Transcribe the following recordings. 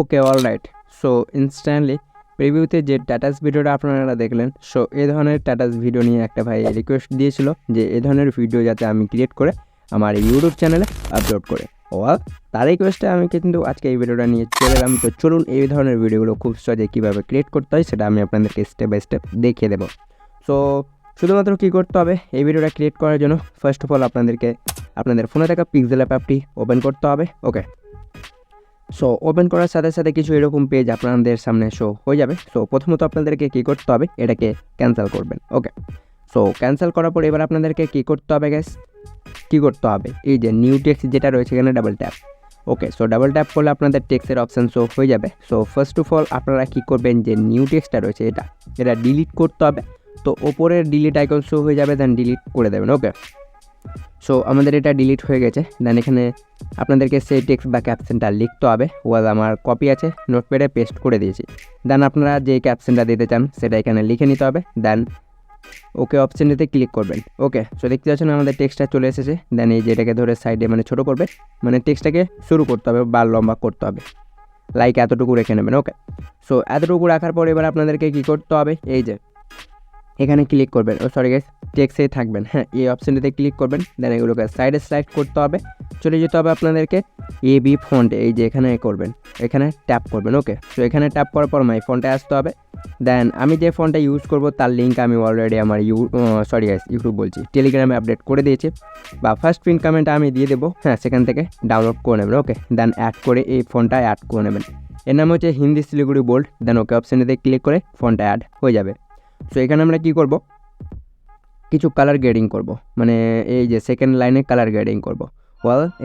Okay alright. So instantly প্রিভিউতে যে status ভিডিওটা আপনারা দেখলেন, সো এই ধরনের স্ট্যাটাস ভিডিও নিয়ে একটা ভাই রিকোয়েস্ট দিয়েছিল যে এই ধরনের ভিডিও যাতে আমি ক্রিয়েট করে আমার ইউটিউব চ্যানেলে আপলোড করে। তার রিকোয়েস্টে আমি কিন্তু আজকে এই ভিডিওটা নিয়ে চলে এলাম। তো চলুন এই ধরনের ভিডিওগুলো খুব সহজে কীভাবে ক্রিয়েট করতে হয় সেটা আমি আপনাদেরকে স্টেপ বাই স্টেপ দেখিয়ে দেবো। সো শুধুমাত্র কী করতে হবে এই ভিডিওটা ক্রিয়েট করার জন্য, ফার্স্ট অফ অল আপনাদেরকে আপনাদের ফোনে থাকা পিক্সেল অ্যাপটি ওপেন করতে হবে। ওকে, সো ওপেন করার সাথে সাথে কিছু এরকম পেজ আপনাদের সামনে শো হয়ে যাবে। সো প্রথমত আপনাদেরকে কী করতে হবে, এটাকে ক্যান্সেল করবেন। ওকে, সো ক্যান্সেল করার পর এবার আপনাদেরকে কী করতে হবে গ্যাস, কী করতে হবে, এই যে নিউ টেক্সট যেটা রয়েছে এখানে ডাবল ট্যাপ। ওকে, সো ডাবল ট্যাপ করলে আপনাদের টেক্সটের অপশান শো হয়ে যাবে। সো ফার্স্ট অফ অল আপনারা কী করবেন, যে নিউ টেক্সটটা রয়েছে এটা ডিলিট করতে হবে। তো ওপরের ডিলিট আইকন শো হয়ে যাবে, দেন ডিলিট করে দেবেন। ওকে, সো আমাদের এটা ডিলিট হয়ে গেছে। দেন এখানে আপনাদেরকে সেই টেক্সট বা ক্যাপশনটা লিখতে হবে। আমার কপি আছে, নোটপ্যাডে পেস্ট করে দিয়েছি। দেন আপনারা যে ক্যাপশনটা দিতে চান সেটা এখানে লিখে নিতে হবে। দেন ওকে অপশানটিতে ক্লিক করবেন। ওকে, সো দেখতে পাচ্ছেন আমাদের টেক্সটটা চলে এসেছে। দেন এই যে এটাকে ধরে সাইডে ছোটো করবে, টেক্সটটাকে শুরু করতে হবে বা লম্বা করতে হবে, লাইক এতটুকু রেখে নেবেন। ওকে, সো এতটুকু রাখার পর এবার আপনাদেরকে কী করতে হবে, এই যে এখানে ক্লিক করবেন। সরি গাইস, টেক্সটেই থাকবেন। হ্যাঁ, এই অপশানটিতে ক্লিক করবেন। দেন এগুলোকে সাইডে স্লাইড করতে হবে, চলে যেতে হবে আপনাদেরকে এবি ফন্ট, এই যে এখানে করবেন, এখানে ট্যাপ করবেন। ওকে, সো এখানে ট্যাপ করার পর মাই ফন্টে আসতে হবে। দেন আমি যে ফন্টটা ইউজ করব তার লিঙ্ক আমি অলরেডি আমার ইউটিউব বলছি টেলিগ্রামে আপডেট করে দিয়েছি, বা ফার্স্ট পিন কমেন্টে আমি দিয়ে দেবো। হ্যাঁ, সেখান থেকে ডাউনলোড করে নেবেন। ওকে, দেন অ্যাড করে এই ফন্টটা অ্যাড করে নেবেন। এর নাম হচ্ছে হিন্দি শিলিগুড়ি বোল্ড। দেন ওকে অপশানটিতে ক্লিক করে ফন্টটা অ্যাড হয়ে যাবে। সো এখানে আমরা কী করব, কিছু কালার গ্রেডিং করব, এই যে সেকেন্ড লাইনে কালার গ্রেডিং করব।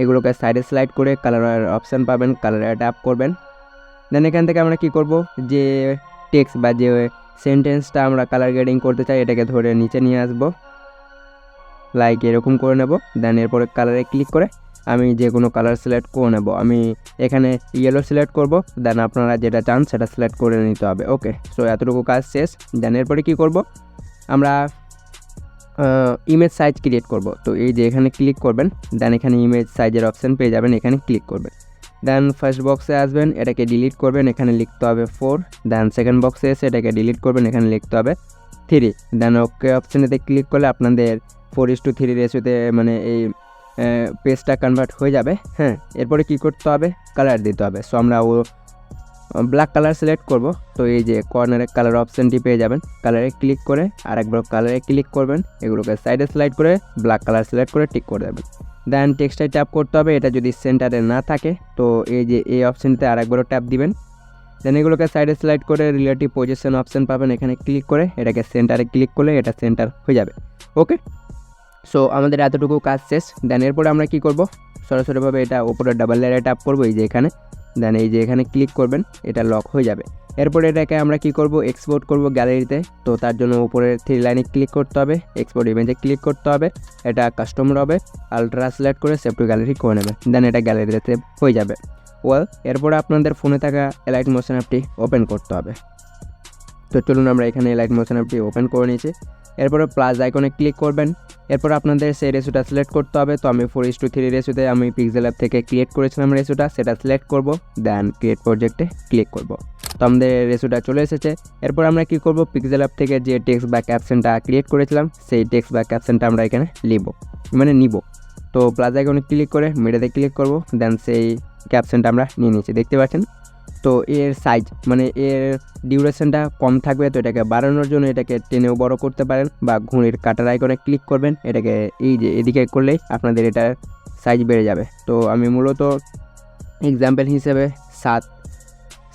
এগুলোকে সাইডে স্লাইড করে কালার অপশান পাবেন, কালার ট্যাপ করবেন। দেন এখান থেকে আমরা কী করব, যে টেক্সট বা যে সেন্টেন্সটা আমরা কালার গ্রেডিং করতে চাই এটাকে ধরে নিচে নিয়ে আসবো, লাইক এরকম করে নেব। দেন এরপরে কালারে ক্লিক করে আমি যে কোনো কালার সিলেক্ট করে নেব। আমি এখানে ইয়েলো সিলেক্ট করব। দেন আপনারা যেটা চান সেটা সিলেক্ট করে নিতে হবে। ওকে, সো এতটুকু কাজ শেষ। দেন এরপরে কী করব, আমরা ইমেজ সাইজ ক্রিয়েট করব। তো এই যে এখানে ক্লিক করবেন। দেন এখানে ইমেজ সাইজের অপশান পেয়ে যাবেন, এখানে ক্লিক করবেন। দেন ফার্স্ট বক্সে আসবেন, এটাকে ডিলিট করবেন, এখানে লিখতে হবে 4। দেন সেকেন্ড বক্সে এসে এটাকে ডিলিট করবেন, এখানে লিখতে হবে 3। দেন ওকে অপশানেতে ক্লিক করলে আপনাদের 4:3 রেশিওতে এই পেজটা কনভার্ট হয়ে যাবে। হ্যাঁ, এরপরে কী করতে হবে, কালার দিতে হবে। সো আমরা ব্ল্যাক কালার সিলেক্ট করব। তো এই যে কর্নারে কালার অপশানটি পেয়ে যাবেন, কালারে ক্লিক করে আরেকবার কালারে ক্লিক করবেন, এগুলোকে সাইডে স্লাইড করে ব্ল্যাক কালার সিলেক্ট করে টিক করে দেবেন। দেন টেক্সটে ট্যাপ করতে হবে, এটা যদি সেন্টারে না থাকে তো এই যে এই অপশানটিতে আরেকবারও ট্যাপ দিবেন। দেন এগুলোকে সাইডে স্লাইড করে রিলেটিভ পজিশন অপশান পাবেন, এখানে ক্লিক করে এটাকে সেন্টারে ক্লিক করলে এটা সেন্টার হয়ে যাবে। ওকে, সো আমাদের এতটুকু কাজ শেষ। দেন এরপরে আমরা কী করব, সরাসরিভাবে এটা উপরে ডাবল লেয়ারে ট্যাপ করবো, এই যে এখানে। দেন এই যে এখানে ক্লিক করবেন, এটা লক হয়ে যাবে। এরপরে এটাকে আমরা কী করব, এক্সপোর্ট করব গ্যালারিতে। তো তার জন্য উপরের 3 লাইনে ক্লিক করতে হবে, এক্সপোর্ট ইমেজে ক্লিক করতে হবে, এটা কাস্টমার হবে, আলট্রা সিলেক্ট করে সেভ টু গ্যালারি করে নেবে। দেন এটা গ্যালারিতে সেভ হয়ে যাবে। এরপরে আপনাদের ফোনে থাকা এলাইট মোশন অ্যাপটি ওপেন করতে হবে। তো চলুন আমরা এখানে এলাইট মোশন অ্যাপটি ওপেন করে নিয়েছি। এরপরে প্লাস আইকনে ক্লিক করবেন। এরপর আপনাদের সেই রেশিওটা সিলেক্ট করতে হবে। তো আমি 4:3 রেশিওতে আমি পিক্সেল অ্যাপ থেকে ক্রিয়েট করেছিলাম রেশিওটা, সেটা সিলেক্ট করব। দেন ক্রিয়েট প্রজেক্টে ক্লিক করব। তো আমাদের রেশিওটা চলে এসেছে। এরপর আমরা কী করব, পিক্সেল অ্যাপ থেকে যে টেক্সট বা ক্যাপশনটা ক্রিয়েট করেছিলাম সেই টেক্সট বা ক্যাপশনটা আমরা এখানে নিব। তো প্লাস আইকনে ক্লিক করে মিডিয়াতে ক্লিক করব। দেন সেই ক্যাপশনটা আমরা নিয়ে নিচ্ছি, দেখতে পাচ্ছেন। তো এর সাইজ এর ডিউরেশনটা কম থাকবে, তো এটাকে বাড়ানোর জন্য এটাকে টেনেও বড় করতে পারেন, বা ঘুড়ির কাটার আইকনে ক্লিক করবেন, এটাকে এই যে এদিকে করলেই আপনাদের এটার সাইজ বেড়ে যাবে। তো আমি মূলত এক্সাম্পল হিসেবে 7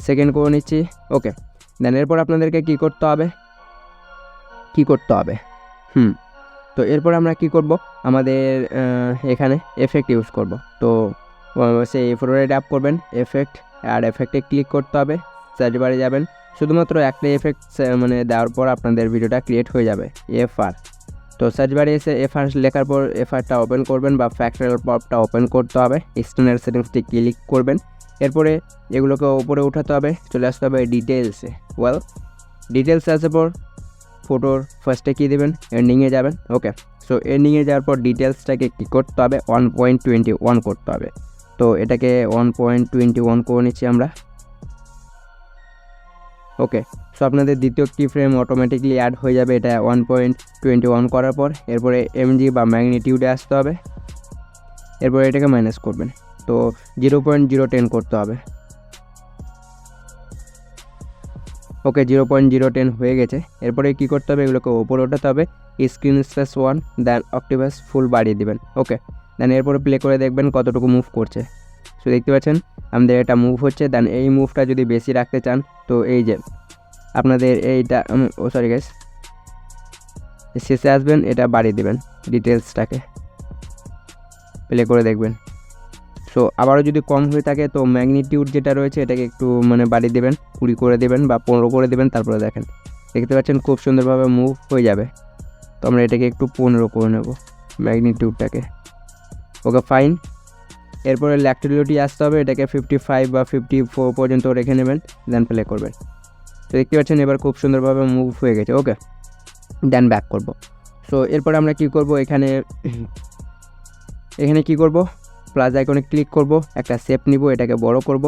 সেকেন্ড করে নিচ্ছি। ওকে, দেন এরপর আপনাদেরকে কী করতে হবে, তো এরপর আমরা কী করব, আমাদের এখানে এফেক্ট ইউজ করব। তো সেই ফোরে ট্যাপ করবেন, এফেক্ট আর এফেক্টে ক্লিক করতে হবে, সার্চ বারে যাবেন, শুধুমাত্র একটা এফেক্ট দেওয়ার পর আপনাদের ভিডিওটা ক্রিয়েট হয়ে যাবে, এফআর। তো সার্চ বারে এসে এফআর লেখার পর এফআরটা ওপেন করবেন বা ফ্যাক্টরিয়াল পপটা ওপেন করতে হবে, এক্সটার্নাল সেটিংসটি ক্লিক করবেন। এরপরে এগুলোকে ওপরে উঠাতে হবে, চলে আসতে হবে ডিটেলসে। ডিটেলসে আসার পর ফটোর ফার্স্টে কী দেবেন, এন্ডিংয়ে যাবেন। ওকে, সো এন্ডিংয়ে যাওয়ার পর ডিটেলসটাকে কী করতে হবে, 1.21 করতে হবে। তো এটাকে 1.21 করে নিচ্ছি আমরা। ওকে, সো আপনাদের দ্বিতীয় কি ফ্রেম অটোমেটিকলি অ্যাড হয়ে যাবে এটা 1.21 করার পর। এরপরে এমজি বা ম্যাগনিটিউডে আসতে হবে, এরপরে এটাকে মাইনাস করবেন, তো 0.010 করতে হবে। ওকে, 0.010 হয়ে গেছে। এরপরে কি করতে হবে, এগুলোকে ওপরে ওঠাতে হবে, স্ক্রিন স্পেস 1, দেন অক্টিভাস ফুল বাড়িয়ে দিবেন। ওকে, দেন এরপরে প্লে করে দেখবেন কতটুকু মুভ করছে। সো দেখতে পাচ্ছেন আমাদের এটা মুভ হচ্ছে। দেন এই মুভটা যদি বেশি রাখতে চান তো এই যে আপনাদের এইটা সরি গাইস, শেষে আসবেন, এটা বাড়িয়ে দেবেন ডিটেলসটাকে, প্লে করে দেখবেন। সো আবারও যদি কম হয়ে থাকে তো ম্যাগনিটিউড যেটা রয়েছে এটাকে একটু বাড়িয়ে দেবেন, 20 করে দেবেন বা 15 করে দেবেন। তারপরে দেখেন দেখতে পাচ্ছেন খুব সুন্দরভাবে মুভ হয়ে যাবে। তো আমরা এটাকে একটু 15 করে নেব ম্যাগনিটিউডটাকে। Okay fine. এরপরে ল্যাকটিলিটি আসতে হবে, এটাকে 55 বা 54 পর্যন্ত রেখে নেবেন, দেন প্লে করবেন। তো দেখতে পাচ্ছেন এবার খুব সুন্দরভাবে মুভ হয়ে গেছে। ওকে, দেন ব্যাক করব। সো এরপরে আমরা কি করব, এখানে কি করব, প্লাস আইকনে ক্লিক করব, একটা শেপ নিব, এটাকে বড় করব,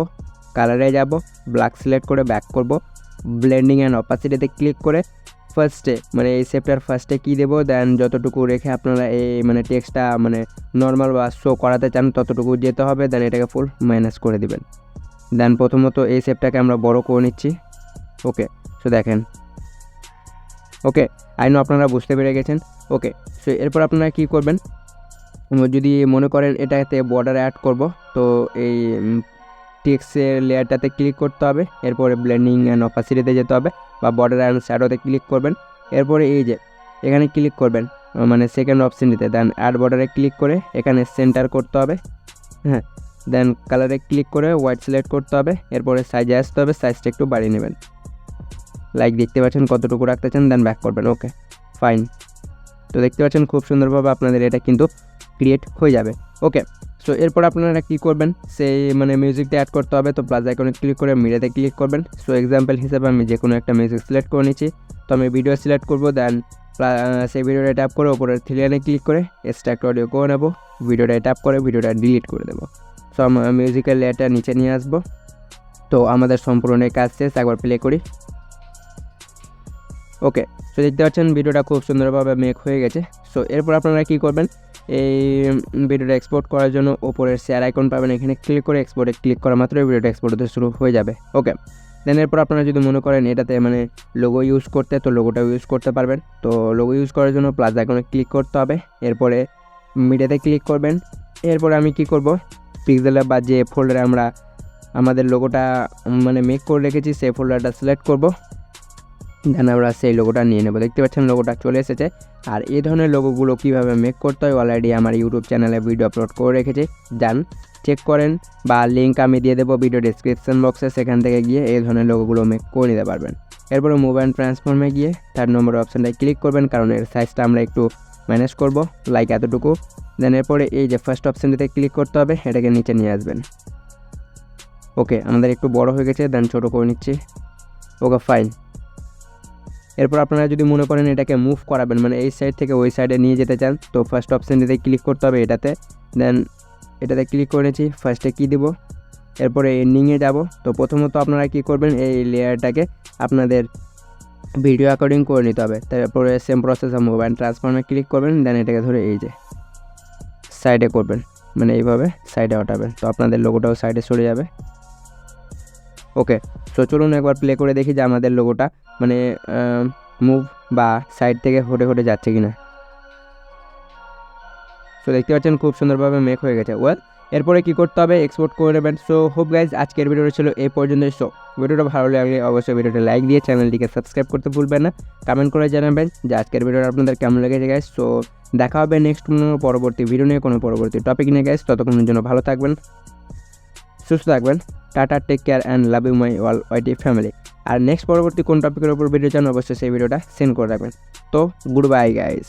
কালারে যাব, ব্ল্যাক সিলেক্ট করে ব্যাক করব, ব্লেন্ডিং অ্যান্ড অপাসিটিতে ক্লিক করে ফার্স্টে এই শেপটার ফার্স্টে কী দেবো, দেন যতটুকু রেখে আপনারা এই টেক্সটটা নর্মাল বা শো করাতে চান ততটুকু যেতে হবে, দেন এটাকে ফুল মাইনাস করে দিবেন। দেন প্রথমত এই শেপটাকে আমরা বড় করে নিচ্ছি। ওকে, সো দেখেন, ওকে আই নো আপনারা বুঝতে পেরে গেছেন। ওকে, সো এরপর আপনারা কী করবেন, যদি মনে করেন এটাতে বর্ডার অ্যাড করব তো এই টেক্সটের লেয়ারটাতে ক্লিক করতে হবে, এরপরে ব্লেন্ডিং অ্যান্ড অপাসিটিতে যেতে হবে বা বর্ডার অ্যান্ড শ্যাডোতে ক্লিক করবেন। এরপরে এই যে এখানে ক্লিক করবেন সেকেন্ড অপশানটিতে, দেন অ্যাড বর্ডারে ক্লিক করে এখানে সেন্টার করতে হবে। হ্যাঁ, দেন কালারে ক্লিক করে হোয়াইট সিলেক্ট করতে হবে, এরপরে সাইজে আসতে হবে, সাইজটা একটু বাড়িয়ে নেবেন, লাইক দেখতে পাচ্ছেন কতটুকু রাখতে চান, দেন ব্যাক করবেন। Okay fine. তো দেখতে পাচ্ছেন খুব সুন্দরভাবে আপনাদের এটা কিন্তু ক্রিয়েট হয়ে যাবে। ওকে, সো এরপর আপনারা কী করবেন, সেই মিউজিকটা অ্যাড করতে হবে, তো প্লাস আইকনে ক্লিক করে মিডিয়াতে ক্লিক করবেন। সো এক্সাম্পল হিসেবে আমি যে কোনো একটা মিউজিক সিলেক্ট করে নিচ্ছি, তো আমি ভিডিও সিলেক্ট করব, দেন সেই ভিডিওটা ট্যাপ করে ওপরের থ্রি লাইনে ক্লিক করে এক্সট্রাক্ট অডিও করে নেব, ভিডিওটা ট্যাপ করে ভিডিওটা ডিলিট করে দেবো। সো মিউজিক্যাল লেয়ারটা নিচে নিয়ে আসবো। তো আমাদের সম্পূর্ণ কাজ শেষ, একবার প্লে করি। ওকে, সো দেখতে পাচ্ছেন ভিডিওটা খুব সুন্দরভাবে মেক হয়ে গেছে। সো এরপর আপনারা কী করবেন, এই ভিডিওটা এক্সপোর্ট করার জন্য ওপরের শেয়ার আইকন পাবেন, এখানে ক্লিক করে এক্সপোর্টে ক্লিক করা মাত্রই ভিডিওটা এক্সপোর্ট হতে শুরু হয়ে যাবে। ওকে, দেন এরপর আপনারা যদি মনে করেন এটাতে লোগো ইউজ করতে, তো লোগোটাও ইউজ করতে পারবেন। তো লোগো ইউজ করার জন্য প্লাস আইকনে ক্লিক করতে হবে, এরপরে মিডিয়াতে ক্লিক করবেন। এরপরে আমি কি করব, পিক্সেলে বা যে ফোল্ডারে আমরা আমাদের লোগোটা মেক করে রেখেছি সেই ফোল্ডারটা সিলেক্ট করব, দেন আমরা সেই লোগোটা নিয়ে নেব। দেখতে পাচ্ছেন লোগোটা চলে এসেছে। আর এই ধরনের লোগোগুলো কীভাবে মেক করতে হয় অলরেডি আমার ইউটিউব চ্যানেলে ভিডিও আপলোড করে রেখেছি, যান চেক করেন, বা লিঙ্ক আমি দিয়ে দেবো ভিডিও ডিসক্রিপশন বক্সে, সেখান থেকে গিয়ে এই ধরনের লোগোগুলো মেক করে নিতে পারবেন। এরপরে মুভ অ্যান্ড ট্রান্সফর্মে গিয়ে 3 নম্বর অপশানটায় ক্লিক করবেন, কারণ এর সাইজটা আমরা একটু ম্যানেজ করব, লাইক এতটুকু। দেন এরপরে এই যে ফার্স্ট অপশানটিতে ক্লিক করতে হবে, এটাকে নিচে নিয়ে আসবেন। ওকে, আমাদের একটু বড় হয়ে গেছে, দেন ছোটো করে নিচ্ছি। Okay fine. এরপর আপনারা যদি মনে করেন এটাকে মুভ করাবেন, এই সাইড থেকে ওই সাইডে নিয়ে যেতে চান, তো ফার্স্ট অপশানটিতে ক্লিক করতে হবে এটাতে, দেন এটাতে ক্লিক করেছি, ফার্স্টে কী দেবো, এরপরে এন্ডিংয়ে যাব। তো প্রথমত আপনারা কি করবেন, এই লেয়ারটাকে আপনাদের ভিডিও অ্যাকর্ডিং করে নিতে হবে। তারপরে সেম প্রসেস মুভ অ্যান্ড ট্রান্সফর্মে ক্লিক করবেন, দেন এটাকে ধরে এই যে সাইডে করবেন, এইভাবে সাইডে ওঠাবেন, তো আপনাদের লোগোটাও সাইডে সরে যাবে। ওকে, সো চলুন একবার প্লে করে দেখি যে আমাদের লোগোটা মুভ বা সাইড থেকে হটে যাচ্ছে কিনা। সো দেখতে পাচ্ছেন খুব সুন্দরভাবে মেক হয়ে গেছে। ওয়েল, এরপরে কী করতে হবে, এক্সপোর্ট করে নেবেন। সো হোপ গাইজ আজকের ভিডিওটা ছিল এই পর্যন্ত। সো ভিডিওটা ভালো লাগলে অবশ্যই ভিডিওটা লাইক দিয়ে চ্যানেলটিকে সাবস্ক্রাইব করতে ভুলবেন না, কমেন্ট করে জানাবেন যে আজকের ভিডিওটা আপনাদের কেমন লেগেছে গাইজ। সো দেখা হবে নেক্সট পরবর্তী ভিডিও নিয়ে, কোনো পরবর্তী টপিক নিয়ে গাইজ। ততক্ষণের জন্য ভালো থাকবেন, সুস্থ থাকবেন, tata, take care and love you my all YT family. আর নেক্সট পরবর্তী কোন টপিকের উপর ভিডিও চান অবশ্যই সেই ভিডিওটা সেন্ড করে রাখবেন। তো গুড বাই গাইজ।